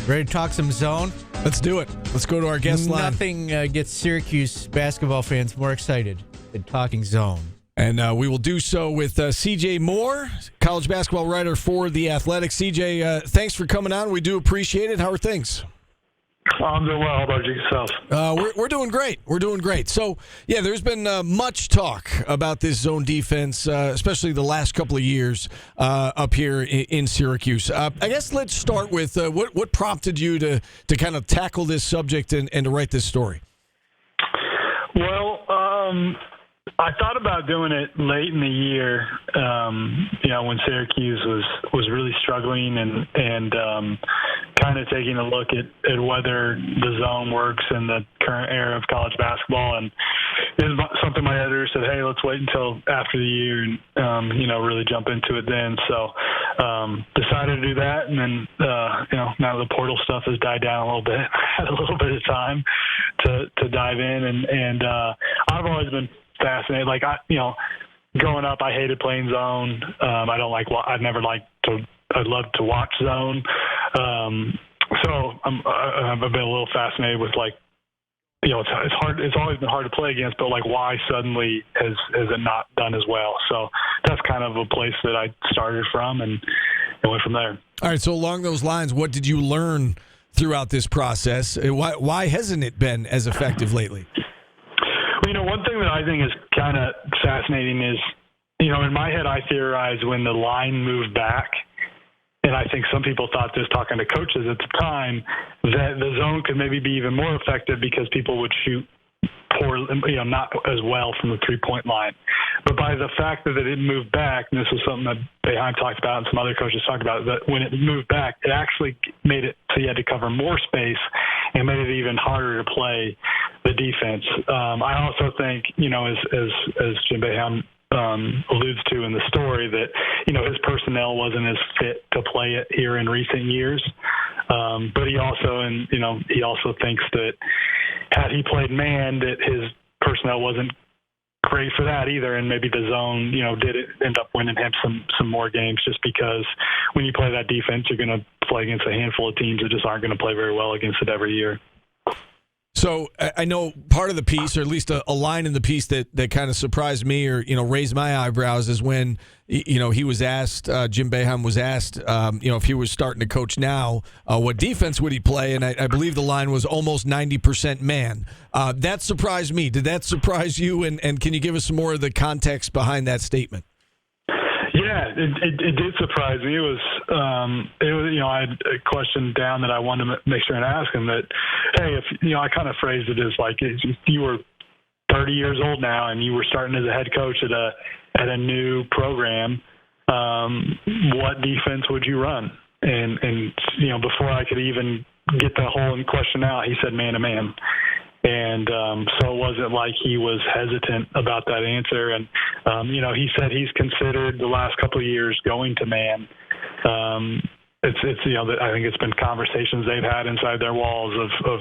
Ready to talk some zone? Let's do it. Let's go to our guest line. Nothing gets Syracuse basketball fans more excited than talking zone. And we will do so with C.J. Moore, college basketball writer for The Athletic. C.J., thanks for coming on. We do appreciate it. How are things? I'm doing well. How about yourself? We're doing great. We're doing great. So, yeah, there's been much talk about this zone defense, especially the last couple of years up here in Syracuse. I guess let's start with what prompted you to kind of tackle this subject and to write this story? Well, I thought about doing it late in the year, when Syracuse was really struggling and kind of taking a look at whether the zone works in the current era of college basketball. And it was something my editor said, hey, let's wait until after the year and, really jump into it then. So decided to do that. And then, now the portal stuff has died down a little bit. I had a little bit of time to dive in. And I've always been fascinated. Like, growing up, I hated playing zone. I'd love to watch zone. So I've been a little fascinated with it's hard. It's always been hard to play against, but why suddenly has it not done as well? So that's kind of a place that I started from and went from there. All right. So along those lines, what did you learn throughout this process? Why hasn't it been as effective lately? One thing that I think is kind of fascinating is, in my head, I theorized when the line moved back, and I think some people thought this talking to coaches at the time, that the zone could maybe be even more effective because people would shoot not as well from the three-point line. But by the fact that it moved back, and this is something that Boeheim talked about and some other coaches talked about, that when it moved back, it actually made it so you had to cover more space and made it even harder to play the defense. I also think, as Jim Boeheim alludes to in the story, that his personnel wasn't as fit to play it here in recent years. But he also thinks that had he played man, that his personnel wasn't great for that either, and maybe the zone did end up winning him some more games, just because when you play that defense, you're going to play against a handful of teams that just aren't going to play very well against it every year. So I know part of the piece, or at least a line in the piece that kind of surprised me or, raised my eyebrows, is when, he was asked, Jim Boeheim was asked, if he was starting to coach now, what defense would he play? And I believe the line was almost 90% man. That surprised me. Did that surprise you? And can you give us some more of the context behind that statement? Yeah, it did surprise me. It was I had a question down that I wanted to make sure and ask him that, hey, if I kind of phrased it as if you were 30 years old now and you were starting as a head coach at a new program, what defense would you run? And before I could even get the whole question out, he said man to man. And so it wasn't like he was hesitant about that answer. And, he said he's considered the last couple of years going to man. I think it's been conversations they've had inside their walls of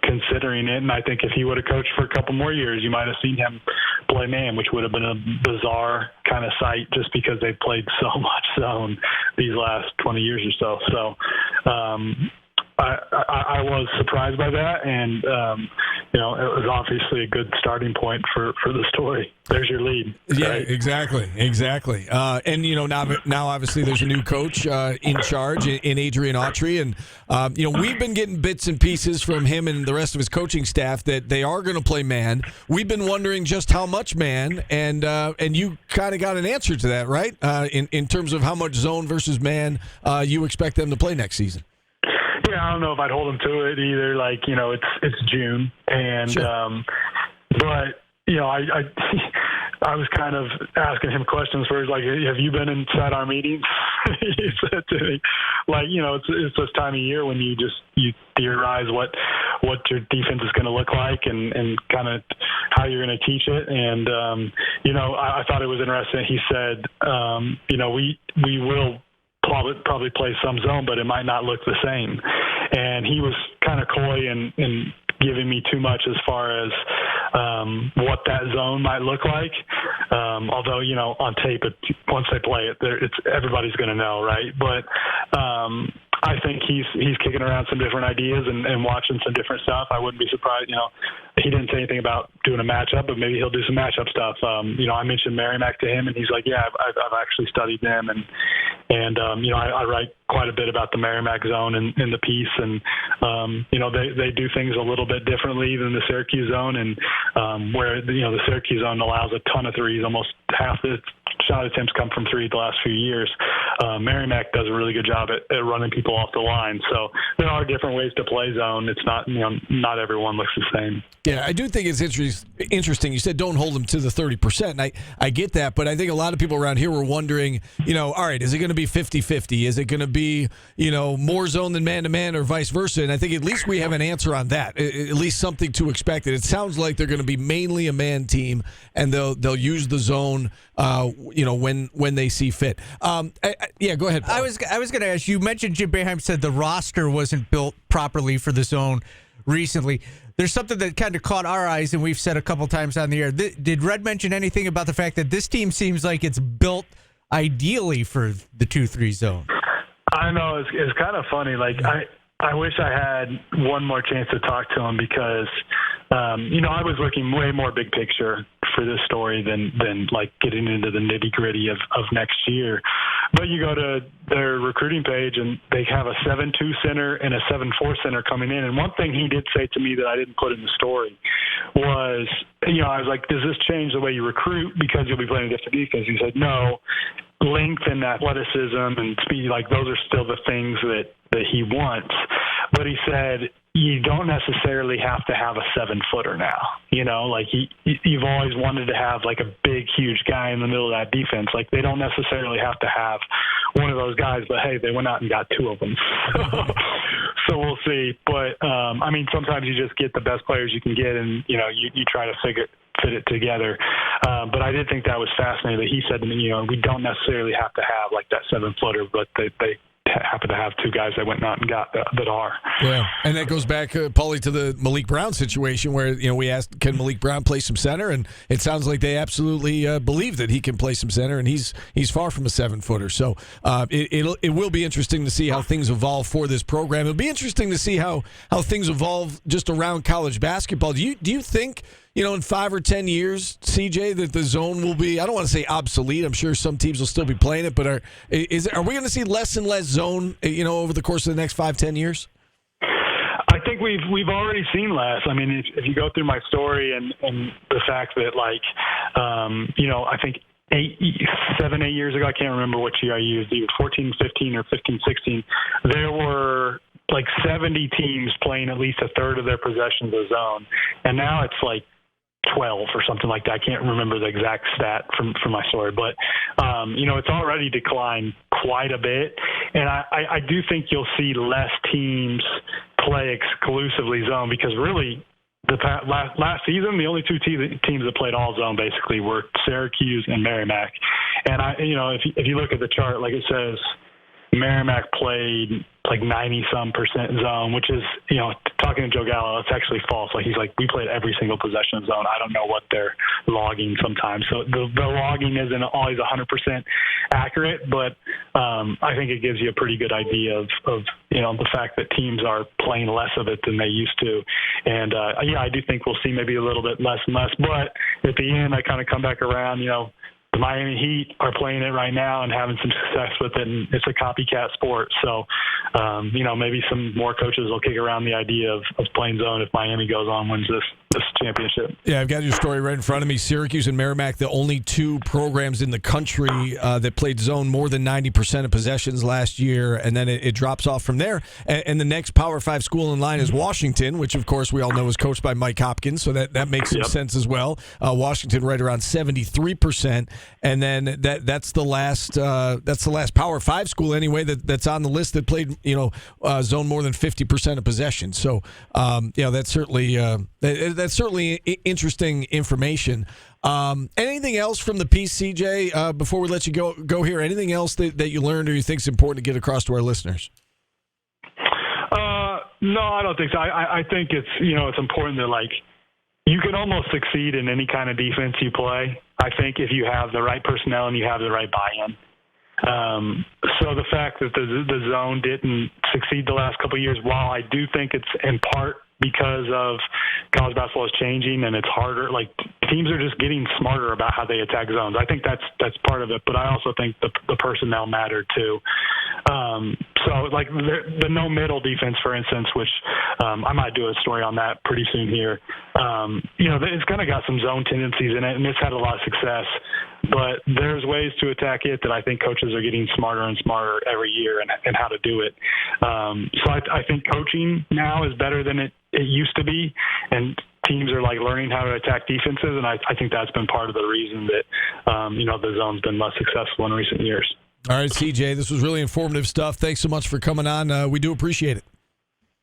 considering it. And I think if he would have coached for a couple more years, you might have seen him play man, which would have been a bizarre kind of sight just because they've played so much zone these last 20 years or so. So, I was surprised by that, and it was obviously a good starting point for the story. There's your lead. Yeah, right? Exactly. And now obviously there's a new coach in charge in Adrian Autry, and we've been getting bits and pieces from him and the rest of his coaching staff that they are going to play man. We've been wondering just how much man, and you kind of got an answer to that, right? In terms of how much zone versus man you expect them to play next season. Yeah, I don't know if I'd hold him to it either. It's June, and sure. But I was kind of asking him questions where he's like, "Have you been inside our meetings?" He said to me, it's this time of year when you theorize what your defense is going to look like and kind of how you're going to teach it. And I thought it was interesting. He said, we will probably play some zone, but it might not look the same. And he was kind of coy and giving me too much as far as what that zone might look like. Although, on tape, once they play it, everybody's going to know, right? But I think he's kicking around some different ideas and watching some different stuff. I wouldn't be surprised. He didn't say anything about doing a matchup, but maybe he'll do some matchup stuff. I mentioned Merrimack to him, and he's like, yeah, I've actually studied them, and I write quite a bit about the Merrimack zone in the piece, and they do things a little bit differently than the Syracuse zone, and where the Syracuse zone allows a ton of threes, almost half the shot attempts come from three the last few years. Merrimack does a really good job at running people off the line. So there are different ways to play zone. It's not, not everyone looks the same. Yeah, I do think it's interesting. You said don't hold them to the 30%, and I get that, but I think a lot of people around here were wondering, all right, is it going to be 50-50? Is it going to be, more zone than man-to-man or vice versa? And I think at least we have an answer on that, at least something to expect. It sounds like they're going to be mainly a man team, and they'll use the zone, when they see fit. Yeah, go ahead, Paul. I was going to ask, you mentioned Jim Boeheim said the roster wasn't built properly for the zone recently. There's something that kind of caught our eyes, and we've said a couple times on the air. Did Red mention anything about the fact that this team seems like it's built ideally for the 2-3 zone? I know. It's kind of funny. Like, I wish I had one more chance to talk to him because, I was looking way more big picture for this story than like getting into the nitty gritty of next year. But you go to their recruiting page and they have a 7-2 center and a 7-4 center coming in. And one thing he did say to me that I didn't put in the story was, I was like, does this change the way you recruit because you'll be playing a different defense? He said, no. Length and athleticism and speed, like those are still the things that he wants. But he said, you don't necessarily have to have a 7-footer now. Like you've always wanted to have like a big, huge guy in the middle of that defense. Like they don't necessarily have to have one of those guys, but hey, they went out and got two of them. So we'll see. But sometimes you just get the best players you can get, and you try to fit it together. But I did think that was fascinating that he said to me, we don't necessarily have to have like that 7-footer, but they happen to have two guys that went out and got that are. Yeah, and that goes back, Paulie, to the Malik Brown situation where, we asked, can Malik Brown play some center? And it sounds like they absolutely believe that he can play some center, and he's far from a 7-footer. So it will be interesting to see how things evolve for this program. It'll be interesting to see how things evolve just around college basketball. Do you think, in 5 or 10 years, CJ, that the zone will be, I don't want to say obsolete. I'm sure some teams will still be playing it, but are we going to see less and less zone, over the course of the next 5-10 years? I think we've already seen less. I mean, if you go through my story and the fact that, like, I think 7, 8 years ago, I can't remember which year I used, either 14, 15 or 15, 16, there were like 70 teams playing at least a third of their possessions of zone. And now it's like 12 or something like that. I can't remember the exact stat from my story, but it's already declined quite a bit, and I do think you'll see less teams play exclusively zone because really last season the only two teams that played all zone basically were Syracuse and Merrimack, and if you look at the chart, like it says, Merrimack played like 90-some% zone, which is, talking to Joe Gallo, it's actually false. Like he's like, we played every single possession of zone. I don't know what they're logging sometimes. So the logging isn't always 100% accurate, but I think it gives you a pretty good idea of the fact that teams are playing less of it than they used to. And I do think we'll see maybe a little bit less and less. But at the end, I kind of come back around, the Miami Heat are playing it right now and having some success with it, and it's a copycat sport. So, maybe some more coaches will kick around the idea of playing zone if Miami goes on, wins this championship. Yeah, I've got your story right in front of me. Syracuse and Merrimack, the only two programs in the country that played zone more than 90% of possessions last year, and then it drops off from there. And the next Power 5 school in line is Washington, which, of course, we all know is coached by Mike Hopkins, so that makes some sense as well. Washington right around 73%. And then that's the last Power 5 school anyway that's on the list that played zone more than 50% of possession. So that's certainly interesting information. Anything else from the piece, CJ? Before we let you go here, anything else that you learned or you think is important to get across to our listeners? No, I don't think so. I think it's important that you can almost succeed in any kind of defense you play. I think if you have the right personnel and you have the right buy-in. So the fact that the zone didn't succeed the last couple of years, while I do think it's in part because of college basketball is changing and it's harder, like teams are just getting smarter about how they attack zones. I think that's part of it, but I also think the personnel mattered too. So like the no middle defense, for instance, which I might do a story on that pretty soon here. It's kind of got some zone tendencies in it, and it's had a lot of success. But there's ways to attack it that I think coaches are getting smarter and smarter every year and how to do it. So I think coaching now is better than it used to be, and teams are like learning how to attack defenses, and I think that's been part of the reason that the zone's been less successful in recent years. All right, CJ, this was really informative stuff. Thanks so much for coming on. We do appreciate it.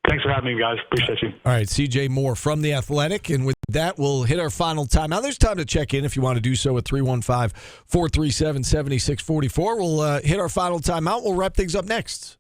Thanks for having me, guys. Appreciate you. All right, CJ Moore from The Athletic. And with that, we'll hit our final time. Now, there's time to check in if you want to do so at 315-437-7644. We'll hit our final timeout. We'll wrap things up next.